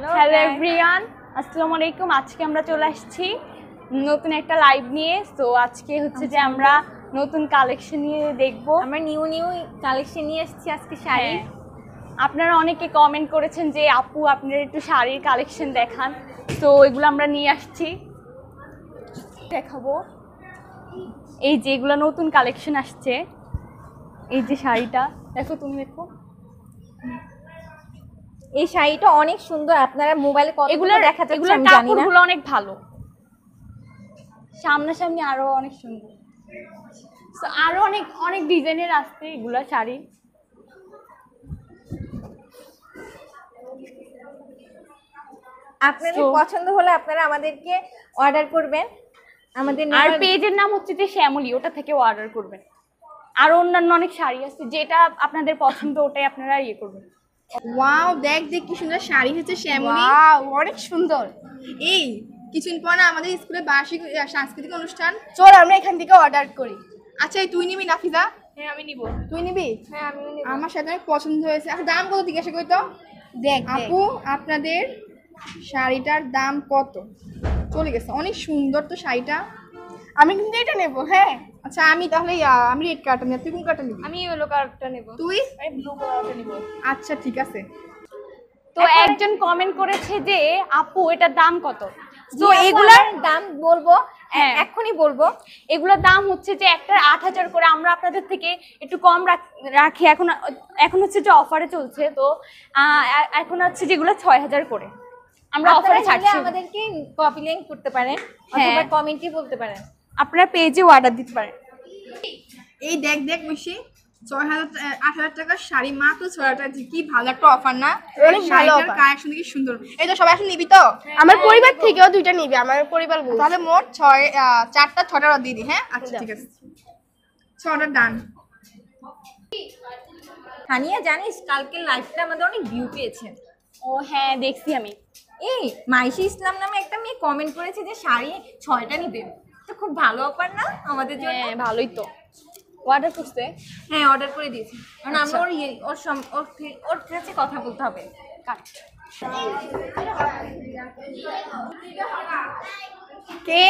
Hello everyone, আসসালামু আলাইকুম। আজকে আমরা চলে আসছি নতুন একটা লাইভ নিয়ে। তো আজকে হচ্ছে যে আমরা নতুন কালেকশন নিয়ে দেখব। আমরা নিউ কালেকশন নিয়ে এসেছি আজকে শাড়ি। আপনারা অনেকে কমেন্ট করেছেন যে আপু আপনারা একটু শাড়ির কালেকশন দেখান, তো এগুলো আমরা নিয়ে আসছি, দেখাবো। এই যে এগুলো নতুন কালেকশন আসছে, এই যে শাড়িটা দেখো, তুমি দেখো। এই শাড়িটা অনেক সুন্দর, আপনারা মোবাইলে কত এগুলো দেখা যাচ্ছে এগুলোর আমি জানি না। কাপড়গুলো অনেক ভালো, সামনাসামনি আরো অনেক সুন্দর। তো আরো অনেক অনেক ডিজাইনের আসছে এগুলা শাড়ি। আপনাদের পছন্দ হলে আপনারা আমাদেরকে অর্ডার করবেন। আমাদের আর পেজের নাম হচ্ছে যে শ্যামলী, ওটা থেকে অর্ডার করবেন। আর অন্যান্য অনেক শাড়ি আছে, যেটা আপনাদের পছন্দ ওটাই আপনারা ইয়ে করবেন। ওয়াও, দেখ দেখ কি সুন্দর শাড়ি হচ্ছে শ্যামলী, অনেক সুন্দর। এই কিছুদিন পর না আমাদের স্কুলে বার্ষিক সাংস্কৃতিক অনুষ্ঠান, চল আমরা এখান থেকে অর্ডার করি। আচ্ছা, তুই নিবি নাফিজা? হ্যাঁ আমি নিব। তুই নিবি? হ্যাঁ আমি নিব। আমার সাথে অনেক পছন্দ হয়েছে। আচ্ছা, দাম কত জিজ্ঞাসা করি তো। দেখ আপু, আপনাদের শাড়িটার দাম কত? চলে গেছে, অনেক সুন্দর তো শাড়িটা। আমি কিন্তু এটা নেব। হ্যাঁ আচ্ছা, আমি তাহলে আমি রেড কালারটা নেব, তুই কোন কালারটা নিবি? আমি ইয়েলো কালারটা নেব। তুই? আমি ব্লু কালারটা নিব। আচ্ছা ঠিক আছে। তো একজন কমেন্ট করেছে যে আপু এটার দাম কত। তো এগুলার দাম বলবো, হ্যাঁ এখনই বলবো। এগুলোর দাম হচ্ছে যে একটা ৮,০০০ করে, আমরা আপনাদের থেকে একটু কম রাখি। এখন হচ্ছে যে অফারে চলছে, তো এখন হচ্ছে যেগুলো ৬,০০০ করে আমরা অফারে ছাড়ছি। আমাদেরকে কপি লিংক করতে পারেন হ্যাঁ, অথবা কমেন্টে বলতে পারেন। আপনারা পেজে অর্ডার দিতে পারেন। এই দেখ দেখ বেশি ৮,০০০ টাকার শাড়ি, মাত্র ৬,০০০ টাকা। কি ভালো একটা অফার না? অনেক ভালো অফার, কালেকশন কি সুন্দর। এই তো সবাই এখন নিবি তো? আমার পরিবার থেকেও দুইটা নিবে, আমার পরিবার বলছে। তাহলে মোট 4টা 6টা অর্ডার দিয়ে দিই। হ্যাঁ আচ্ছা ঠিক আছে, 6টা ডান। হানিয়া, জানিস কালকে লাইভটা আমাদের অনেক ভিউ পেয়েছে। ও হ্যাঁ, দেখছি আমি। এই মাইশি ইসলাম নামে একটা মেয়ে কমেন্ট করেছে যে শাড়ি 6টা নিবে। তো খুব ভালো অফার না আমাদের জন্য? হ্যাঁ ভালোই তো। অর্ডার করতে? হ্যাঁ অর্ডার করে দিয়েছি, কারণ আমরা ওর কাছে কথা বলতে হবে। কে?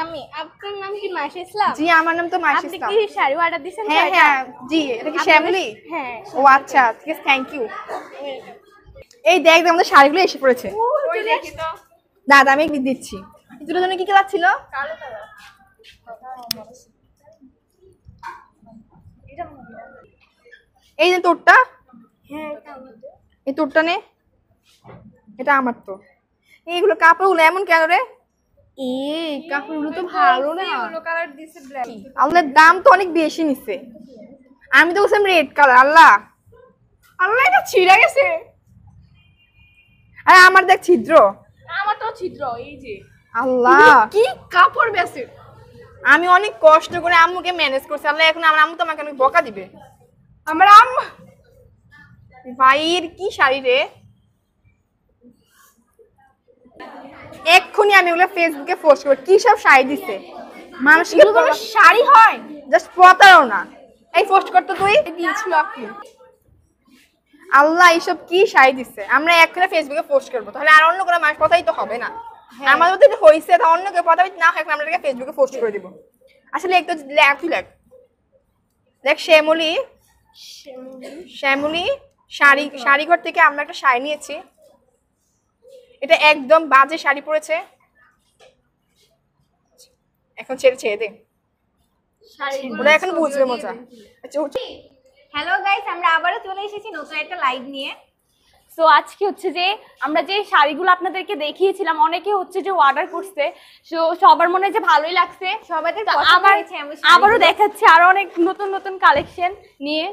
আমি। আপনার নাম কি মাইশা ইসলাম? জি আমার নাম তো মাইশা আপনি ইসলাম। কি শাড়ি অর্ডার দিয়েছেন? হ্যাঁ হ্যাঁ জি, এটা কি শ্যামলী? হ্যাঁ। ও আচ্ছা ঠিক আছে, থ্যাংক ইউ। এই দেখ দেখ আমাদের শাড়িগুলো এসে পড়েছে। দাদা আমি দিচ্ছি। দুটোর জন্য কি কালার ছিল? কালো কালার। এই যে তোরটা, হ্যাঁ এটা আমাদের। এই তোরটা নে, এটা আমার তো। এইগুলো কাপড়গুলো এমন কেন রে? এই কাপড়গুলো তো ভালো না। কালো কালার দিছে, ব্ল্যাক। আল্লাহ, দাম তো অনেক বেশি নিছে। আমি তো বলছিলাম রেড কালার। আল্লাহ আল্লাহ, এটা ছিঁড়ে গেছে। আরে আমার দেখ ছিদ্র। আমার তো ছিদ্র, এই যে। আল্লাহ কি কাপড় বেছে? আমি অনেক কষ্ট করে আম্মুকে ম্যানেজ করছি। আল্লাহ, এখন আমার আম্মু তো আমাকে অনেক বকা দিবে। আমার আম্মা। ভাইয়ের কি শাড়ি রে! এক্ষুনি আমি ওগুলো ফেসবুকে পোস্ট করব। কি সব শাড়ি দিছে মানুষকে, শাড়ি হয় জাস্ট প্রতারণা। এই পোস্ট করতে তুই দিয়েছিল আপনি। আল্লাহ, এইসব কি শাড়ি দিচ্ছে। আমরা এক্ষুনি ফেসবুকে পোস্ট করবো, তাহলে আর অন্য কোনো মানুষ কথাই তো হবে না। আমাদের যদি হয়েছে তা অন্য কেউ কথা না হয়, আমরা এটাকে ফেসবুকে পোস্ট করে দিব। আসলে একটু লেখ, তুই লেখ। দেখ শ্যামলী, শ্যামলী শাড়িঘর থেকে আমরা একটা শাড়ি নিয়েছি। এটা একদম বাজে শাড়ি পরেছে। এখন ছেড়ে দে, ওরা এখন বুঝবে মজা। আচ্ছা হ্যালো গাইস, আমরা আবারও চলে এসেছি নতুন একটা লাইভ নিয়ে। তো আজকে হচ্ছে যে আমরা যে শাড়িগুলো আপনাদেরকে দেখিয়েছিলাম, অনেকে হচ্ছে যে অর্ডার করছে, তো সবার মনে হয় যে ভালোই লাগছে। সবাইদের তো পছন্দ হয়েছে এমন শাড়িগুলো। আবারও দেখাচ্ছি আরো অনেক নতুন নতুন কালেকশন নিয়ে।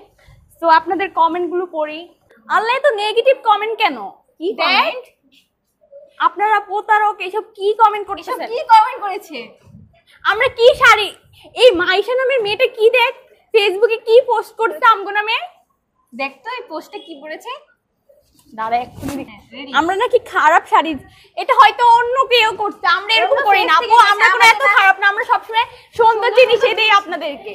তো আপনাদের কমেন্টগুলো পড়ি। আল্লাহ, তো নেগেটিভ কমেন্ট কেন? কি কমেন্ট? আপনারা প্রতারক, এসব কি কমেন্ট করতেছেন? কি কমেন্ট করেছে? আমরা কি শাড়ি, এই মাইশা নামের মেয়েটা কি দেখ ফেসবুকে কি পোস্ট করছে আমগো নামে। দেখ তো এই পোস্টে কি পড়েছে। দাঁড়া এক্ষুনি। আমরা নাকি খারাপ শাড়ি, এটা হয়তো অন্য কেউ করছে, আমরা এরকম করি না আপু। আমরা কোনো এত খারাপ না, আমরা সবসময় সুন্দর জিনিসই দেই আপনাদেরকে।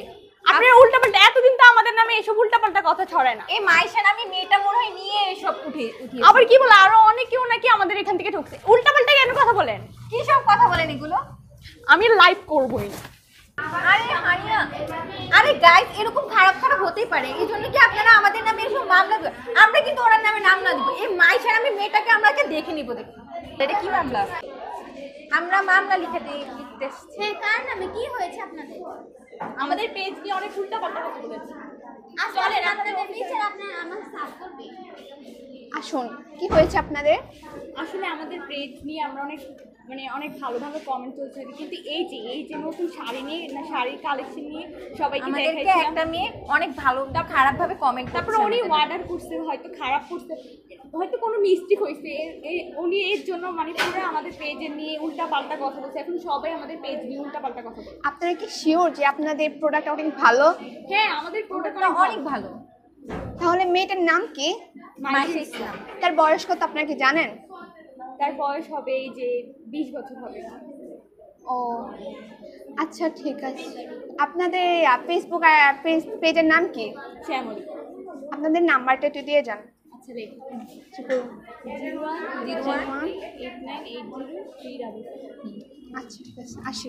আপনারা উল্টাপাল্টা, এতদিন তো আমাদের নামে এসব উল্টাপাল্টা কথা ছড়ায় না। এই মাইশা নামে মেয়েটা মনে হয় নিয়ে এসব উঠিয়েছে। আবার কি বলে আরো অনেকেও নাকি আমাদের এখান থেকে ঢুকছে। উল্টাপাল্টা কেন কথা বলেন? কি সব কথা বলেন এগুলো? আমি লাইভ করবই। আরে হানিয়া, আরে গাইস এরকম খারাপ খারাপ হতেই পারে, এই জন্য কি আপনারা আমাদের নামে এসব মামলা দেবেন? আমরা কিন্তু ওনার নামে নাম না দিব, এই মাইশা নামে মেয়েটাকে আমরা দেখে নিব। দেখি এটা কি মামলা, আমরা মামলা লিখতে এসেছি। হ্যাঁ, কার নামে কি হয়েছে আপনাদের? আমাদের পেজ নিয়ে অনেক উল্টাপাল্টা কথা বলেছে। আসলে আপনাদের বিচার আপনার আমার সাথ করবে। আসুন, কি হয়েছে আপনাদের? আসলে আমাদের পেজ নিয়ে আমরা অনেক ভালো ভালো কমেন্ট চলছে, কিন্তু এই যে নতুন শাড়ি নিয়ে না শাড়ির কালেকশন নিয়ে সবাইকে আমাদেরকে দেখাইছিলাম। একটা মেয়ে অনেক ভালো খারাপ ভাবে কমেন্ট তারপরে উনি অর্ডার করছে, হয়তো খারাপ করছে, হয়তো কোনো মিস্টেক হয়েছে, উনি এর জন্য মানে পুরো আমাদের পেজে নিয়ে উল্টা পাল্টা কথা বলছে। এখন সবাই আমাদের পেজ নিয়ে উল্টা পাল্টা কথা বলছে। আপনারা কি শিওর যে আপনাদের প্রোডাক্ট অনেক ভালো? হ্যাঁ, আমাদের প্রোডাক্টটা অনেক ভালো। তাহলে মেয়েটার নাম কি? মাইশা ইসলাম। তার বয়স কত আপনারা কি জানেন? তার বয়স হবে এই যে 20 বছর হবে। ও আচ্ছা, ঠিক আছে। আপনাদের ফেসবুক পেজের নাম কি? শ্যামলী। আপনাদের নাম্বারটা একটু দিয়ে যান। আচ্ছা, দেখুন 01018980 আচ্ছা, ঠিক আছে, আসি।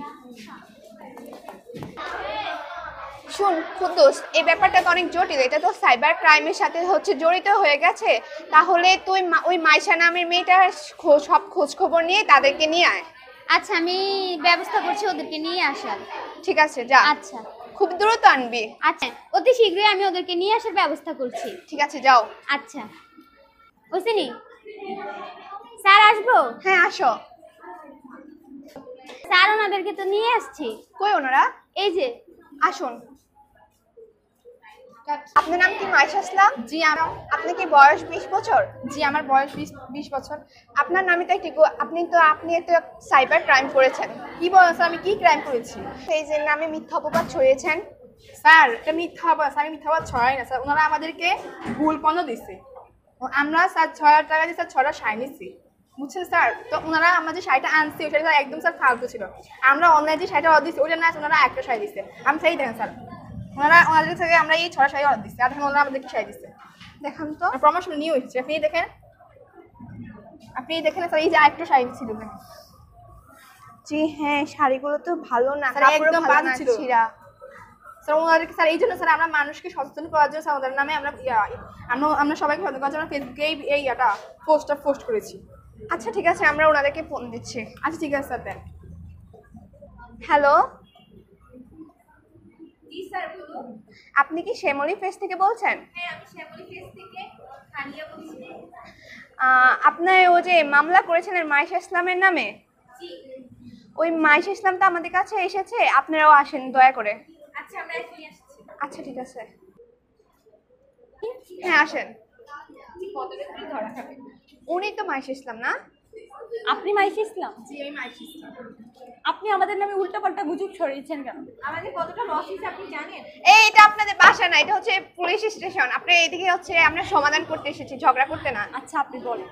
শুন কুদ্দুস, এই ব্যাপারটা তো অনেক জটিল, এটা তো সাইবার ক্রাইমের সাথে জড়িত হয়ে গেছে। তাহলে তুই ওই মাইশা নামের মেয়েটার সব খোঁজ খবর নিয়ে তাদেরকে নিয়ে আয়। আচ্ছা, আমি ব্যবস্থা করছি ওদেরকে নিয়ে আসার। ঠিক আছে, যা। আচ্ছা খুব দ্রুত আনবি। আচ্ছা, অতি শীঘ্রই আমি ওদেরকে নিয়ে আসার ব্যবস্থা করছি। ঠিক আছে, যাও। আচ্ছা, ওসিনি স্যার আসবো? হ্যাঁ, আসো। স্যার ওনাদেরকে তো নিয়ে আসছি। কই ওনারা? এই যে। আসুন। আপনার নাম কি? মাইশা ইসলাম। জি। আপনার কি বয়স 20 বছর? জি, আমার বয়স 20 বছর। আপনার নামে তো আপনি একটা সাইবার ক্রাইম করেছেন। কি বলেন স্যার? আমি কি ক্রাইম করেছি? পেজের নামে মিথ্যা অপবাদ ছড়িয়েছেন। স্যার, এটা মিথ্যা অপবাদ। স্যার, মিথ্যা অপবাদ ছড়াই না স্যার। ওনারা আমাদেরকে ভুল পণ্য দিচ্ছে। আমরা স্যার 6,000 টাকা দিয়ে স্যার 6টা শাড়ি নিচ্ছি, বুঝছেন স্যার? তো ওনারা আমরা যে শাড়িটা আনছি ওই শাড়িটা একদম স্যার ফালতু ছিল। আমরা অনলাইনে যে শাড়িটা অর্ডার দিচ্ছি ওটা না, ওনারা একটা শাড়ি দিচ্ছে। আমি সেই দেখেন স্যার, ওনাদের থেকে আমরা এই 6টা শাড়ি অর্ডার দিচ্ছি, আর দেখেন ওনারা আমাদের কি শাড়ি দিচ্ছে। দেখান তো। প্রমোশন নিয়ে এসেছে। আপনি দেখেন স্যার, এই যে আরেকটা শাড়ি ছিল। জি হ্যাঁ, শাড়িগুলো তো ভালো না, স্যার, কাপড়ও একদম ভালো বাজে না, ছিল। ছিঁড়া। স্যার ওনাদেরকে স্যার এই জন্য স্যার আমরা মানুষকে সচেতন করার জন্য স্যার ওদের নামে আমরা সবাইকে সচেতন করার জন্য ফেসবুকে এই পোস্ট করেছি। আচ্ছা, ঠিক আছে, আমরা ওনাদেরকে ফোন দিচ্ছি। আচ্ছা, ঠিক আছে স্যার, দেন। হ্যালো, জি স্যার, বলুন। আপনি কি শ্যামলী পেজ থেকে বলছেন? হ্যাঁ, আমি শ্যামলী পেজ থেকে হানিয়া বলছি। আপনার ও যে মামলা করেছিলেন মাইশা ইসলামের নামে, জি। ওই মাইশা ইসলাম তো আমাদের কাছে এসেছে, আপনারাও আসেন দয়া করে। আচ্ছা, আমরা এখনই আসছি। আচ্ছা, ঠিক আছে, হ্যাঁ আসেন। ধরা খাবে। উনি তো মাইশা ইসলাম না? আপনি মাইশা ইসলাম? জি, আমি মাইশা ইসলাম। আপনি আমাদের নামে উল্টাপাল্টা গুজব ছড়িয়েছেন কেন? আমাদের কতটা লস হয়েছে আপনি জানেন? এটা আপনাদের বাসা না, এটা হচ্ছে পুলিশ স্টেশন। আপনি এদিকে আমরা সমাধান করতে এসেছি, ঝগড়া করতে না। আচ্ছা, আপনি বলেন।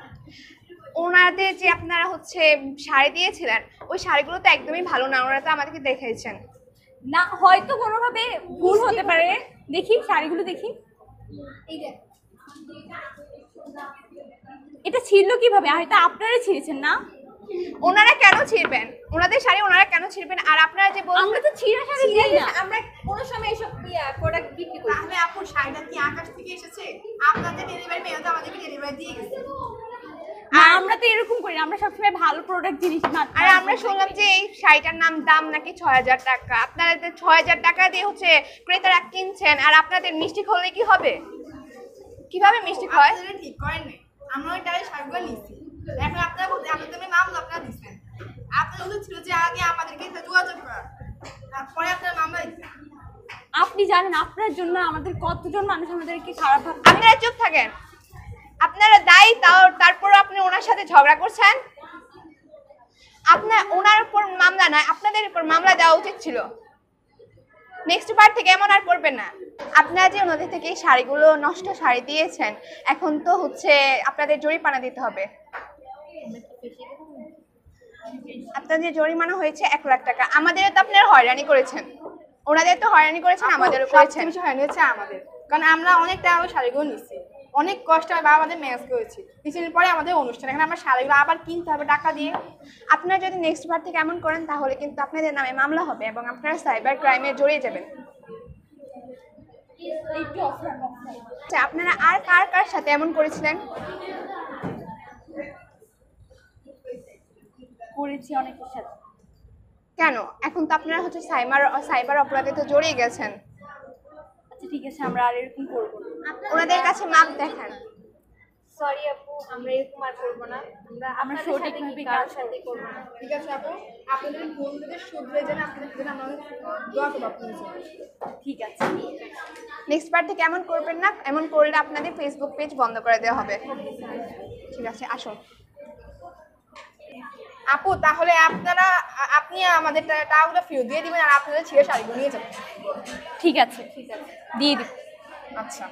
ওনাদের যে আপনারা শাড়ি দিয়েছিলেন, ওই শাড়িগুলো তো একদমই ভালো না, ওনারা তো আমাদেরকে দেখিয়েছেন। না, হয়তো কোনোভাবে ভুল হতে পারে। দেখি শাড়িগুলো দেখি। এই যে এটা ছিল কিভাবে? হয়তো আপনারাই ছিঁড়েছেন না? ওনারা কেন ছিড়বেন? ওনাদের শাড়ি ওনারা কেন ছিড়বেন? আর আপনারা যে বলছেন আমরা তো ছিঁড়া শাড়ি দিই না। আমরা কোনো সময় এসব প্রোডাক্ট বিক্রি করি না। তাহলে আপু শাড়িটা কি আকাশ থেকে এসেছে? আপনাদের ডেলিভারি মেয়ে তো আমাদেরকে ডেলিভারি দিয়ে গেছে। না, আমরা তো এরকম করি না। আমরা সবসময় ভালো প্রোডাক্ট জিনিস না। আর আমরা শুনলাম যে এই শাড়িটার দাম নাকি 6,000 টাকা। আপনারা 6,000 টাকা দিয়ে ক্রেতারা কিনছেন, আর আপনাদের মিস্টেক হলে কি হবে? কিভাবে মিস্টেক হয়? আপনারা ঠিক করেন নাই। আমরা ওই টাকায় শাড়িগুলো নিচ্ছি। এখন আপনারা বলতে আপনাদের মামলা আপনারা দিচ্ছেন। আপনাদের উচিত ছিল যে আগে আমাদেরকে যোগাযোগ করা, তারপরে আপনারা মামলা দিচ্ছেন। আপনি জানেন আপনার জন্য আমাদের কতজন মানুষ আমাদেরকে খারাপ ভাবে। আপনারা চুপ থাকেন। আপনারা দায়ী, তারপর আপনি ওনার সাথে ঝগড়া করছেন। ওনার উপর মামলা নয়, আপনাদের উপর মামলা দেওয়া উচিত ছিল। নেক্সট বার থেকে এমন আর করবেন না। আপনারা যে ওনাদের থেকে শাড়িগুলো নষ্ট শাড়ি দিয়েছেন, এখন তো আপনাদের জরিমানা দিতে হবে। আপনাদের জরিমানা হয়েছে 1 লাখ টাকা। আমাদেরও তো আপনারা হয়রানি করেছেন, ওনাদের তো হয়রানি করেছেন, আমাদেরও করেছেন। সবচেয়ে বেশি হয়রানি হচ্ছে আমাদের, কারণ আমরা অনেক টাকা শাড়িগুলো নিচ্ছি। অনেক কষ্ট আমি বাবা আমাদের ম্যানেজ করেছি। কিছুদিন পরে আমাদের অনুষ্ঠান, এখানে আমরা শাড়িগুলো আবার কিনতে হবে টাকা দিয়ে। আপনারা যদি নেক্সট বার থেকে এমন করেন তাহলে কিন্তু আপনাদের নামে মামলা হবে এবং আপনারা সাইবার ক্রাইমে জড়িয়ে যাবেন। আচ্ছা, আপনারা আর কার কার সাথে এমন করেছিলেন? করেছি অনেকের সাথে। কেন? এখন তো আপনারা হচ্ছে সাইবার অপরাধে তো জড়িয়ে গেছেন। আচ্ছা ঠিক আছে, আমরা আর এরকম করবো না। ওনাদের কাছে মাপ দেখান। সরি আপু, আমরা এরকম আর করবো না। আমরা সঠিকভাবে কাজ সাথে করবো না। ঠিক আছে আপু, আপনাদের বন্ধুদের শুধরে যেন আপনাদের জন্য আমরা অনেক দোয়া করবো আপনাদের জন্য। ঠিক আছে। নেক্সট বার থেকে এমন করবেন না, এমন করলে আপনাদের ফেসবুক পেজ বন্ধ করে দেওয়া হবে। ঠিক আছে, আসুন। আপু তাহলে আপনি আমাদের টাকাগুলো ফেরত দিয়ে দিবেন আর আপনাদের ছেড়ে শাড়িগুলো নিয়ে যাবেন। ঠিক আছে দিয়ে দিব। আচ্ছা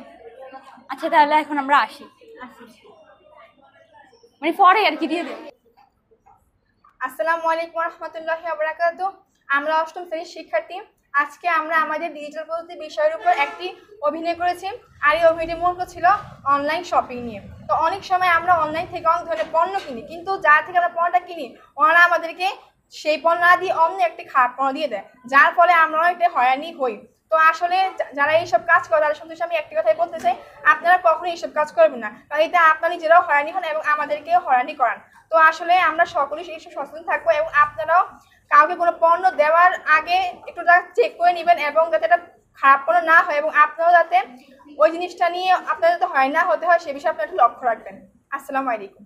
আচ্ছা তাহলে এখন আমরা আসি, মানে পরে আর কি দিয়ে দেব। আসসালামু আলাইকুম রহমতুল্লাহি ওয়া বারাকাতুহু। আমরা অষ্টম শ্রেণীর শিক্ষার্থী। আজকে আমরা আমাদের ডিজিটাল প্রযুক্তি বিষয়ের উপর একটি অভিনয় করেছি, আর এই অভিনয়টি মূলত ছিল অনলাইন শপিং নিয়ে। তো অনেক সময় আমরা অনলাইন থেকে অনেক ধরনের পণ্য কিনি, কিন্তু যার থেকে আমরা পণ্যটা কিনি ওনারা আমাদেরকে সেই পণ্য না দিয়ে অন্য একটি খারাপ পণ্য দিয়ে দেয়, যার ফলে আমরা অনেকটা হয়রানি হই। তো আসলে যারা এইসব কাজ করে তাদের সন্তুষ্ট আমি একটি কথাই বলতে চাই, আপনারা কখনো এইসব কাজ করবেন না, কারণ এতে আপনারা নিজেরাও হয়রানি হন এবং আমাদেরকেও হয়রানি করান। তো আসলে আমরা সকলেই এইসব সচেতন থাকবো এবং আপনারাও কাউকে কোনো পণ্য দেওয়ার আগে একটু চেক করে নেবেন এবং যাতে এটা খারাপ পণ্য না হয় এবং আপনারাও যাতে ওই জিনিসটা নিয়ে আপনাদের যাতে হয় না হতে হয় সে বিষয়ে আপনারা একটু লক্ষ্য রাখবেন। আসসালামু আলাইকুম।